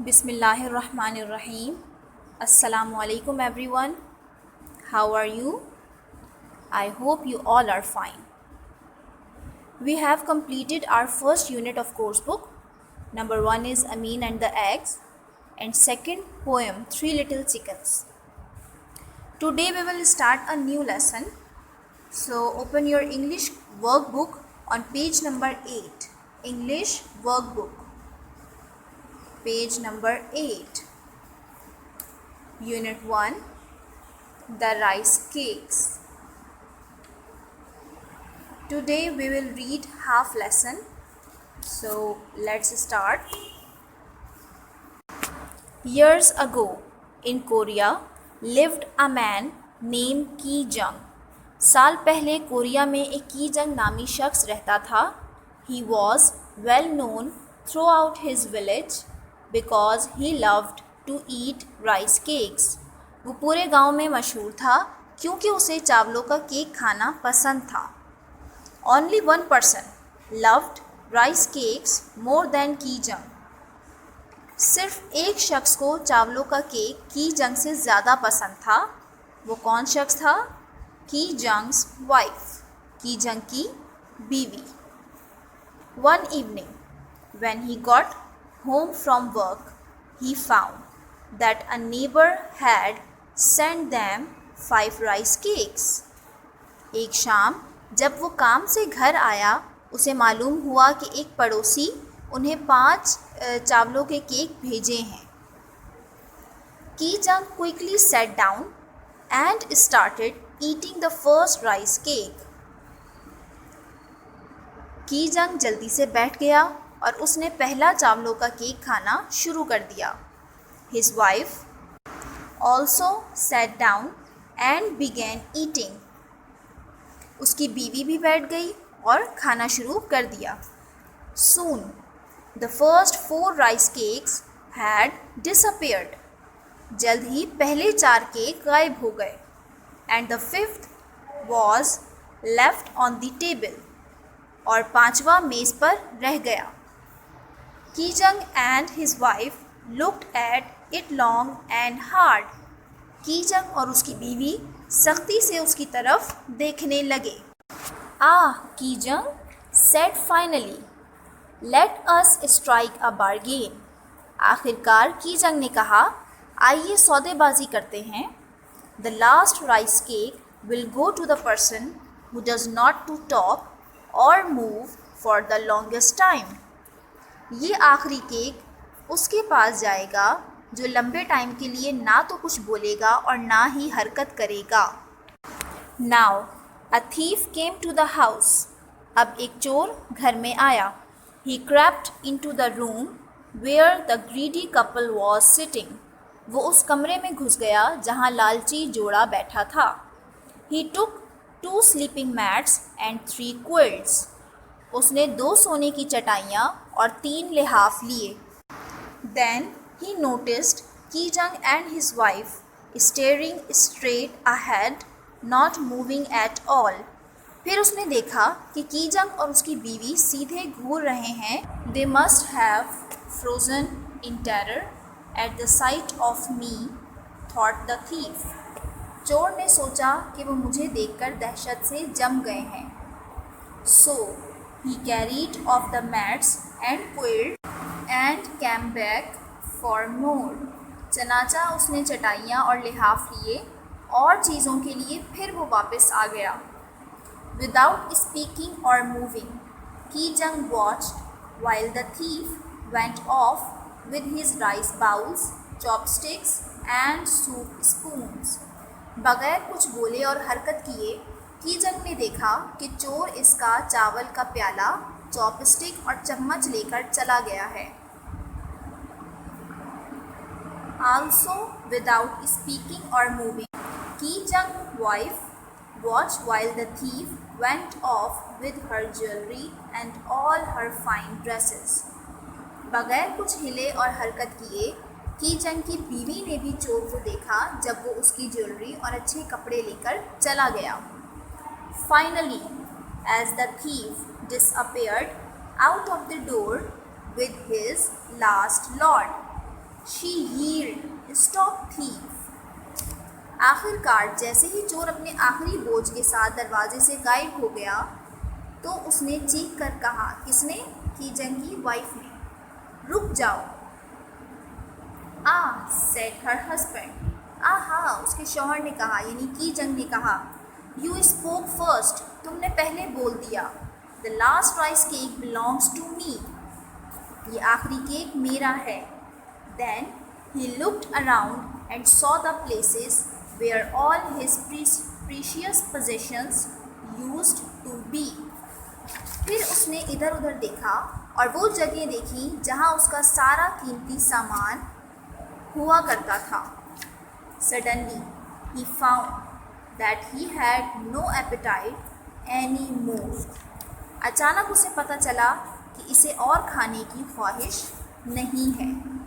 Bismillahirrahmanirrahim. Assalamu alaikum everyone. How are you? I hope you all are fine. We have completed our first unit of course book. Number 1 is Amin and the Eggs, and second poem Three Little Chickens. Today we will start a new lesson. So open your English workbook on page number 8. English workbook. Page number 8. Unit 1, The Rice Cakes. Today we will read half lesson. So let's start. Years ago, in Korea, lived a man named Ki Jung. साल पहले Korea में एक की जंग नामी शख्स रहता था. He was well known throughout his village because he loved to eat rice cakes. वो पूरे गांव में मशहूर था क्योंकि उसे चावलों का केक खाना पसंद था. Only one person loved rice cakes more than की जंग. सिर्फ एक शख्स को चावलों का केक की जंग से ज़्यादा पसंद था. वो कौन शख्स था? की जंग्स वाइफ, की जंग की बीवी. One evening, when he got home from work, he found that a neighbor had sent them 5 rice cakes. एक शाम जब वो काम से घर आया, उसे मालूम हुआ कि एक पड़ोसी उन्हें 5 चावलों के केक भेजे हैं. की जंग quickly sat down and started eating the first rice cake. की जंग जल्दी से बैठ गया और उसने पहला चावलों का केक खाना शुरू कर दिया. His wife also sat down and began eating. उसकी बीवी भी बैठ गई और खाना शुरू कर दिया. Soon, the first 4 rice cakes had disappeared. जल्द ही पहले 4 केक गायब हो गए. And the 5th was left on the table. और 5वां मेज़ पर रह गया. की जंग and his wife looked at it long and hard. की जंग और उसकी बीवी सख्ती से उसकी तरफ देखने लगे. की जंग said finally, let us strike a bargain. आखिरकार की जंग ने कहा, आइए सौदेबाजी करते हैं. The last rice cake will go to the person who does not to talk or move for the longest time. ये आखिरी केक उसके पास जाएगा जो लंबे टाइम के लिए ना तो कुछ बोलेगा और ना ही हरकत करेगा. Now, a thief came to the house. अब एक चोर घर में आया. He crept into the room where the greedy couple was sitting. वो उस कमरे में घुस गया जहाँ लालची जोड़ा बैठा था. He took 2 sleeping mats and 3 quilts. उसने 2 सोने की चटाइयाँ और 3 लिहाफ लिए. Then he noticed Ki Jung and his wife staring straight ahead, not moving at all. फिर उसने देखा कि की जंग और उसकी बीवी सीधे घूर रहे हैं. They must have frozen in terror at the sight of me, thought the thief. चोर ने सोचा कि वो मुझे देखकर दहशत से जम गए हैं. So he carried off the mats and quilt and came back for more. चनाचा उसने चटाइयाँ और लिहाफ लिए और चीज़ों के लिए फिर वो वापस आ गया. Without speaking or moving, Ki Jung watched while the thief went off with his rice bowls, chopsticks and soup spoons. बगैर कुछ बोले और हरकत किए की जंग ने देखा कि चोर इसका चावल का प्याला, चॉपस्टिक और चम्मच लेकर चला गया है. Also, without speaking or moving, Ki Jung's wife watched while the thief went off with her jewelry and all her fine dresses. बगैर कुछ हिले और हरकत किए की जंग की बीवी ने भी चोर को देखा जब वो उसकी ज्वेलरी और अच्छे कपड़े लेकर चला गया. Finally, as the thief disappeared out of the door with his last lord, She yelled, "Stop thief!" आखिरकार जैसे ही चोर अपने आखिरी बोझ के साथ दरवाजे से गायब हो गया तो उसने चीख कर कहा, किसने? की जंग की वाइफ ने, रुक जाओ। Said her husband. हाँ, उसके शौहर ने कहा, यानी की जंग ने कहा, यू स्पोक फर्स्ट, तुमने पहले बोल दिया। The last rice cake belongs to me, ये आखिरी केक मेरा है। Then he looked around and saw the places where all his precious possessions used to be. फिर उसने इधर उधर देखा और वो जगह देखी जहाँ उसका सारा कीमती सामान हुआ करता था। Suddenly he found that he had no appetite anymore. अचानक उसे पता चला कि इसे और खाने की ख्वाहिश नहीं है।